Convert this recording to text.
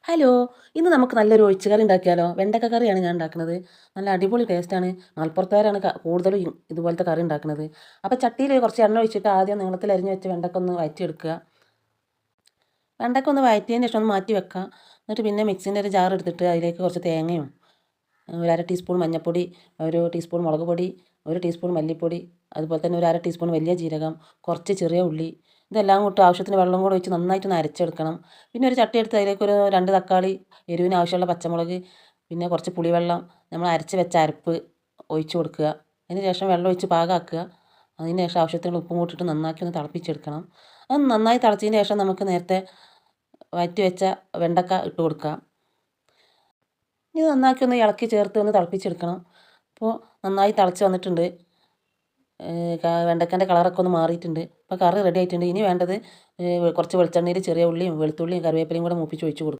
Hello, ഇന്ന് നമുക്ക് നല്ലൊരു ഒഴിച്ചുകറി ഉണ്ടാക്കിയാലോ? വെണ്ടക്ക കറിയാണ് ഞാൻ ഉണ്ടാക്കുന്നത്. നല്ല അടിപൊളി ടേസ്റ്റാണ്. മലപ്പുറത്തുകാരാണ് കൂടുതലും ഇതുപോലത്തെ കറി ഉണ്ടാക്കുന്നത്. അപ്പോൾ ചട്ടിയിൽ കുറച്ച് എണ്ണ ഒഴിച്ചിട്ട് ആദ്യം നീളത്തിൽ അരിഞ്ഞ് വെച്ച് വെണ്ടക്ക ഒന്ന് വഴറ്റിയെടുക്കുക. വെണ്ടക്ക ഒന്ന് വഴറ്റിയതിന് ശേഷം ഒന്ന് മാറ്റി വെക്കുക. എന്നിട്ട് പിന്നെ മിക്സിൻ്റെ ഒരു ജാർ എടുത്തിട്ട് അതിലേക്ക് കുറച്ച് തേങ്ങയും ഒരു അര ടീസ്പൂൺ മഞ്ഞൾപ്പൊടി, ഒരു ടീസ്പൂൺ മുളക് പൊടി, ഒരു ടീസ്പൂൺ മല്ലിപ്പൊടി, അതുപോലെ തന്നെ ഒരു അര ടീസ്പൂൺ വലിയ ജീരകം, കുറച്ച് ചെറിയ ഉള്ളി, ഇതെല്ലാം കൂട്ടി ആവശ്യത്തിന് വെള്ളം കൂടെ ഒഴിച്ച് നന്നായിട്ടൊന്ന് അരച്ചെടുക്കണം. പിന്നെ ഒരു ചട്ടി എടുത്ത് അതിലേക്ക് ഒരു 2 തക്കാളി, എരിവിന് ആവശ്യമുള്ള പച്ചമുളക്, പിന്നെ കുറച്ച് പുളിവെള്ളം, നമ്മൾ അരച്ച് വെച്ച അരപ്പ് ഒഴിച്ച് കൊടുക്കുക. അതിന് ശേഷം വെള്ളം ഒഴിച്ച് പാകമാക്കുക. അതിന് ശേഷം ആവശ്യത്തിനുള്ള ഉപ്പും കൂട്ടിയിട്ട് നന്നാക്കി ഒന്ന് തിളപ്പിച്ചെടുക്കണം. അത് നന്നായി തിളച്ചതിന് ശേഷം നമുക്ക് നേരത്തെ വഴറ്റി വെച്ച വെണ്ടക്ക ഇട്ട് കൊടുക്കുക. ഇത് നന്നാക്കി ഒന്ന് ഇളക്കി ചേർത്ത് ഒന്ന് തിളപ്പിച്ചെടുക്കണം. അപ്പോൾ നന്നായി തിളച്ച് വന്നിട്ടുണ്ട്. വെണ്ടക്കൻ്റെ കളറൊക്കെ ഒന്ന് മാറിയിട്ടുണ്ട്. അപ്പോൾ കറി റെഡി ആയിട്ടുണ്ട്. ഇനി വേണ്ടത് കുറച്ച് വെളിച്ചെണ്ണയിൽ ചെറിയ ഉള്ളിയും വെളുത്തുള്ളിയും കറിവേപ്പിലയും കൂടെ മൂപ്പിച്ച് ഒഴിച്ച് കൊടുക്കുക.